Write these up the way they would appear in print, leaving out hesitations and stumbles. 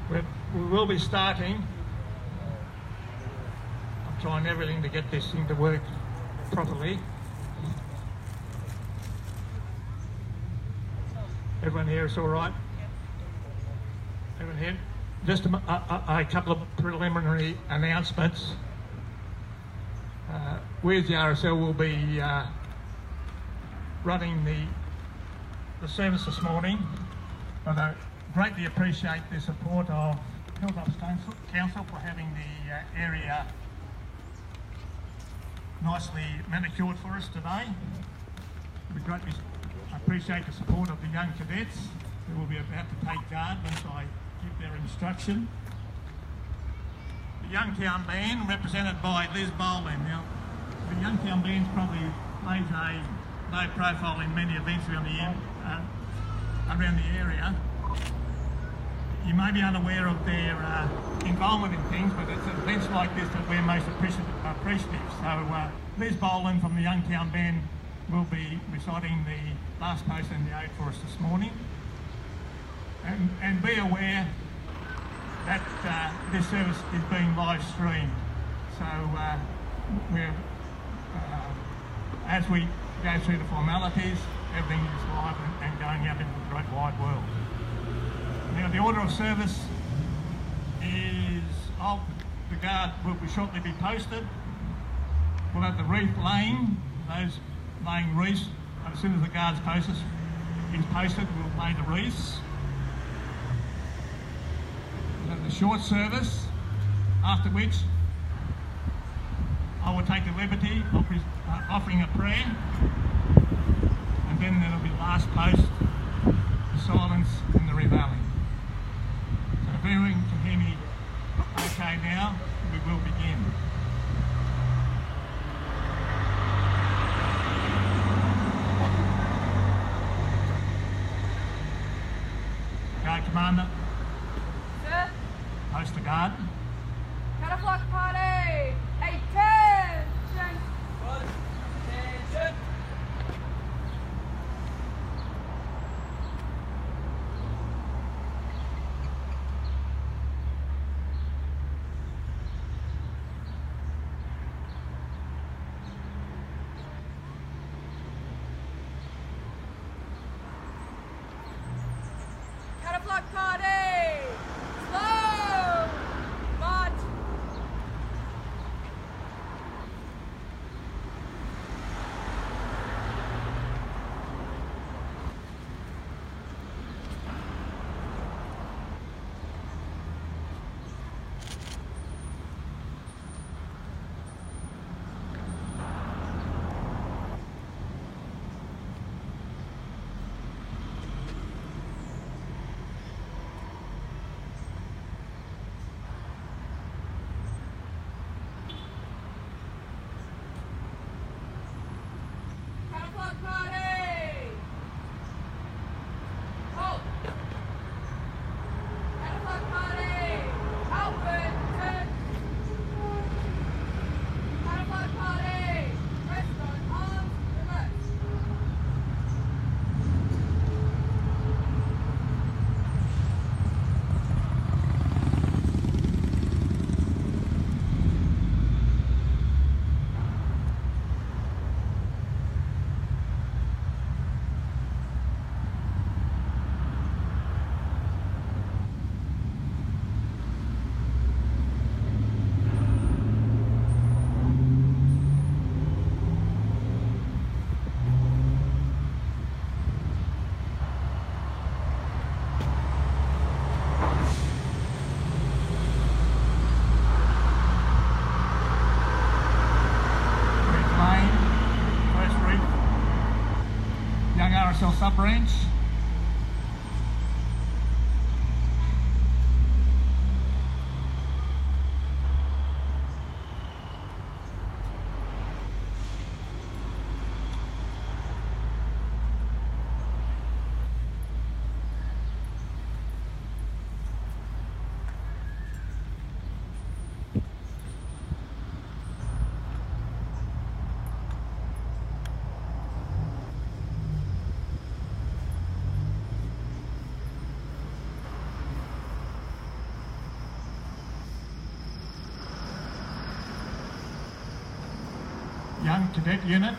We will be starting. I'm trying everything to get this thing to work properly. Everyone here is all right? Everyone here? Just a couple of preliminary announcements. We as the RSL will be running the service this morning, but I greatly appreciate the support of Hilltops Council for having the area nicely manicured for us today. We greatly appreciate the support of the young cadets who will be about to take guard once I give their instruction. The Youngtown Band, represented by Liz Boland. Now, the Youngtown Band's probably plays a low profile in many events around the area. You may be unaware of their involvement in things, but it's events like this that we're most appreciative. So Liz Boland from the Youngtown Band will be reciting the last post and the ode for us this morning. And be aware that this service is being live streamed. So as we go through the formalities, everything is live and going out into the great wide world. Now the order of service is, the guard will shortly be posted. We'll have the wreath laying, those laying wreaths, as soon as the guard's posted, we'll lay the wreaths. We'll have the short service, after which I will take the liberty of offering a prayer, and then there'll be the last post, the silence and the reveling. So if everyone can hear me okay now, we will begin. Guard Commander. Sir. Post the guard. Cataflock party! Attention! Attention! Cataflock party! Slow! March! Cataflock party! Halt! Cataflock party! Outward! Turn! Cataflock party! Rest on arms, reverse! Wreath Lane, first wreath, Young RSL Sub-Branch. young cadet unit.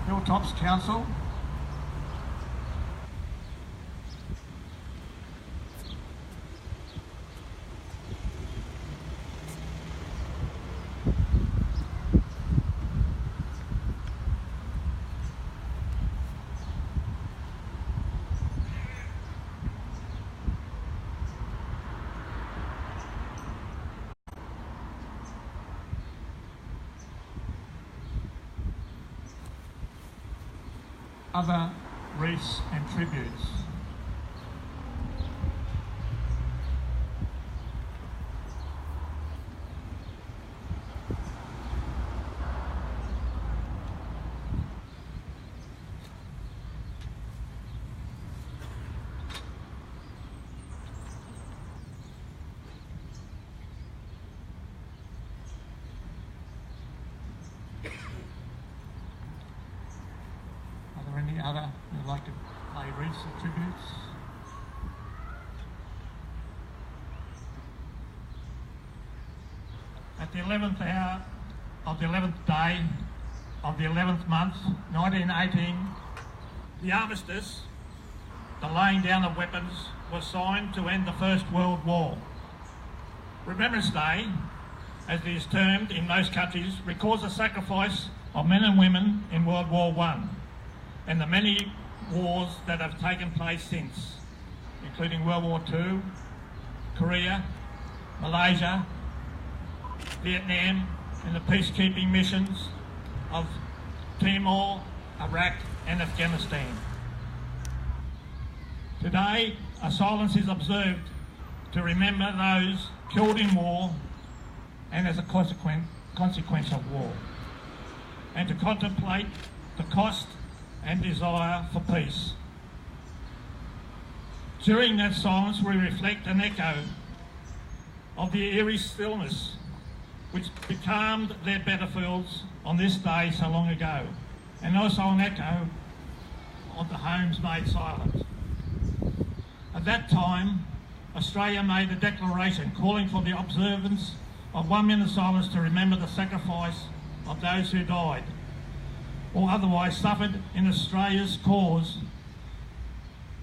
Hilltops Council. Other wreaths and tributes. Any other who'd like to play wreaths or tributes? At the 11th hour of the 11th day of the 11th month, 1918, the Armistice, the laying down of weapons, was signed to end the First World War. Remembrance Day, as it is termed in most countries, records the sacrifice of men and women in World War I. And the many wars that have taken place since, including World War II, Korea, Malaysia, Vietnam, and the peacekeeping missions of Timor, Iraq, and Afghanistan. Today, a silence is observed to remember those killed in war and as a consequence of war, and to contemplate the cost and desire for peace. During that silence, we reflect an echo of the eerie stillness which becalmed their battlefields on this day so long ago, and also an echo of the homes made silent. At that time, Australia made a declaration calling for the observance of 1 minute silence to remember the sacrifice of those who died or otherwise suffered in Australia's cause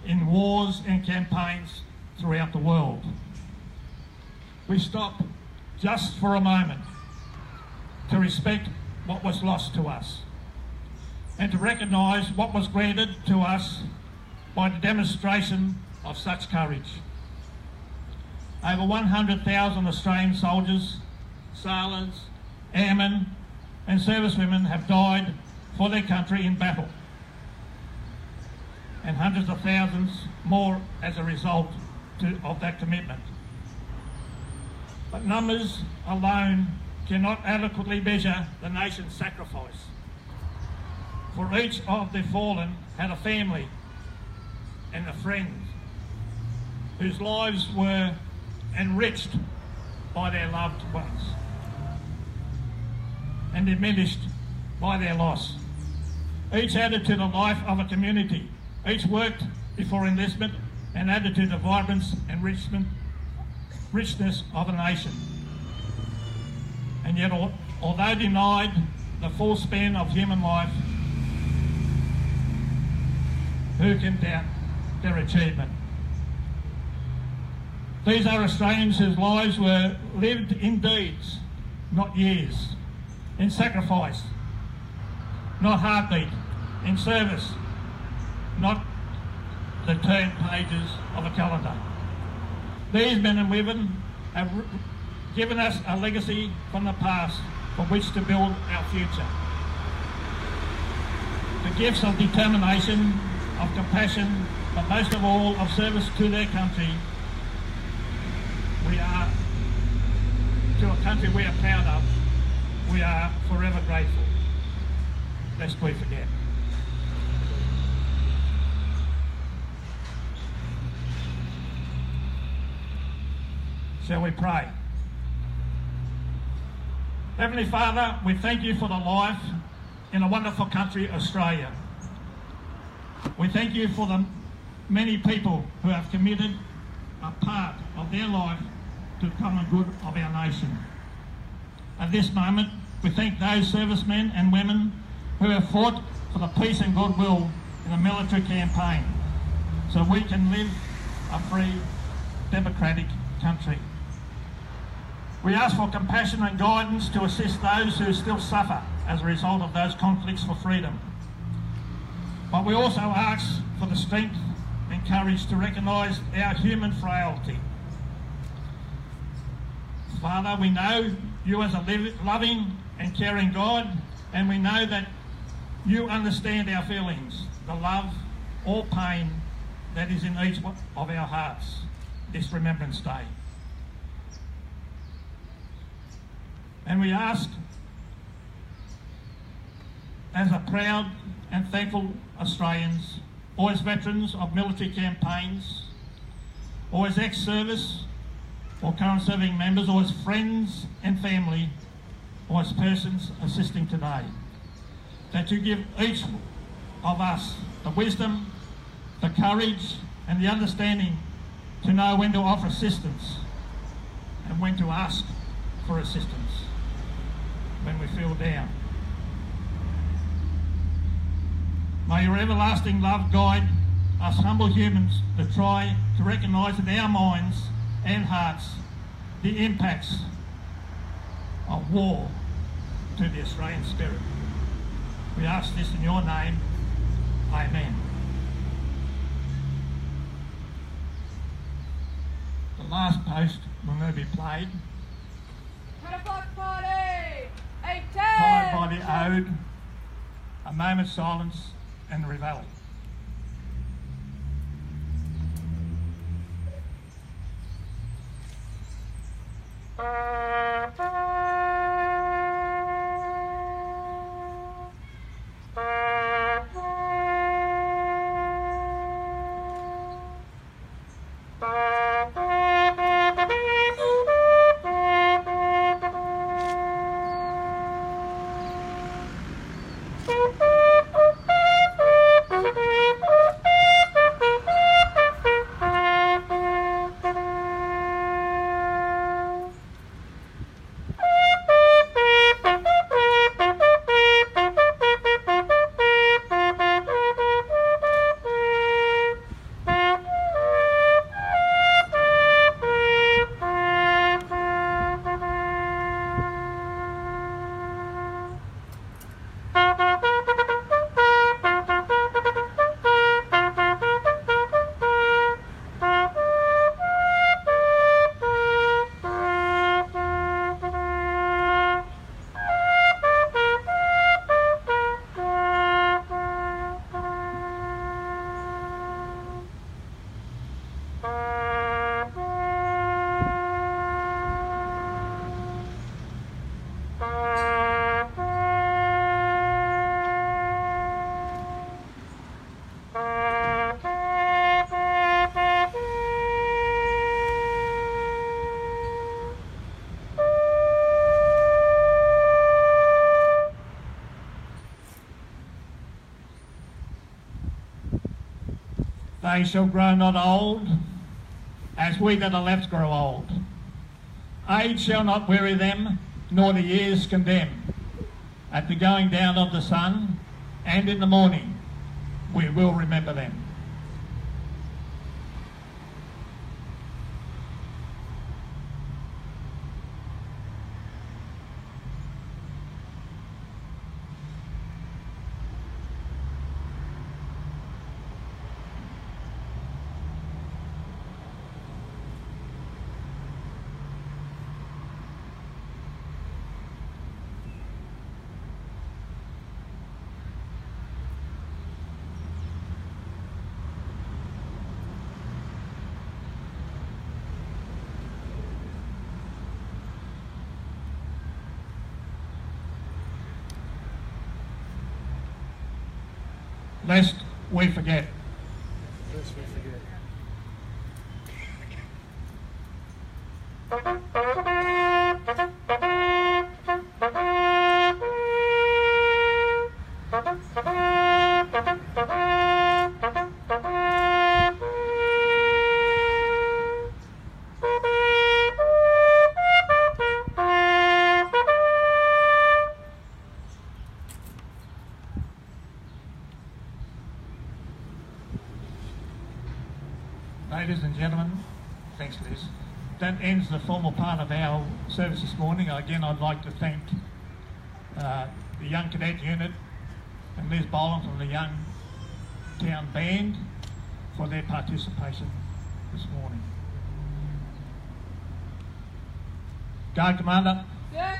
in wars and campaigns throughout the world. We stop just for a moment to respect what was lost to us and to recognise what was granted to us by the demonstration of such courage. Over 100,000 Australian soldiers, sailors, airmen and servicewomen have died for their country in battle, and hundreds of thousands more as a result of that commitment. But numbers alone cannot adequately measure the nation's sacrifice, for each of the fallen had a family and a friend whose lives were enriched by their loved ones and diminished by their loss. Each added to the life of a community. Each worked before enlistment and added to the vibrance and richness of a nation. And yet, although denied the full span of human life, who can doubt their achievement? These are Australians whose lives were lived in deeds, not years, in sacrifice, not heartbeat, in service, not the turned pages of a calendar. These men and women have given us a legacy from the past from which to build our future. The gifts of determination, of compassion, but most of all of service to their country. We are, to a country we are proud of, we are forever grateful, lest we forget. Shall we pray? Heavenly Father, we thank you for the life in a wonderful country, Australia. We thank you for the many people who have committed a part of their life to the common good of our nation. At this moment, we thank those servicemen and women who have fought for the peace and goodwill in the military campaign so we can live a free, democratic country. We ask for compassion and guidance to assist those who still suffer as a result of those conflicts for freedom. But we also ask for the strength and courage to recognise our human frailty. Father, we know you as a loving and caring God, and we know that you understand our feelings, the love or pain that is in each of our hearts this Remembrance Day. And we ask, as a proud and thankful Australians, or as veterans of military campaigns, or as ex-service or current serving members, or as friends and family, or as persons assisting today, that you give each of us the wisdom, the courage and the understanding to know when to offer assistance and when to ask for assistance when we feel down. May your everlasting love guide us humble humans to try to recognise in our minds and hearts the impacts of war to the Australian spirit. We ask this in your name. Amen. The last post will now be played, 10 o'clock party! 8:10! followed by the ode, a moment's silence and the reveille. They shall grow not old, as we that are left grow old. Age shall not weary them, nor the years condemn. At the going down of the sun, and in the morning, we will remember them. Lest we forget. Lest we forget. Ladies and gentlemen, thanks Liz. That ends the formal part of our service this morning. Again, I'd like to thank the Young Cadet Unit and Liz Boland from the Young Town Band for their participation this morning. Guard Commander, Good.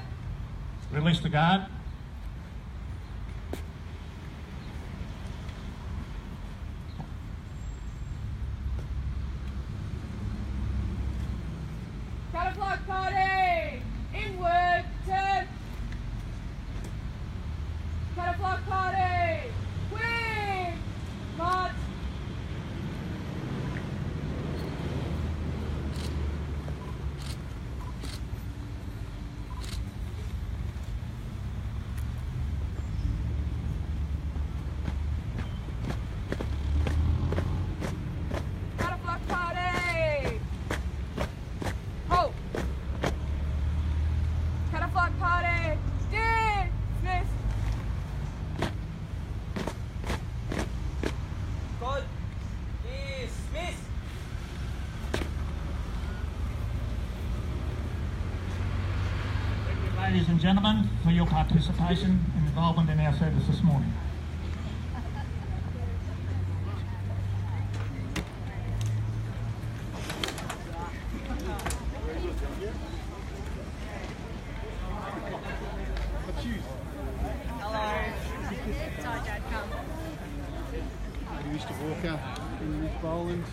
release the guard. Cataflux party! Inward, turn! Cataflux party! Wing! March! Cataflux party! Ho! Cataflux party! Dismiss! Call. Dismiss. Thank you, ladies and gentlemen, for your participation and involvement in our service this morning. Mr. Walker, Liz Boland.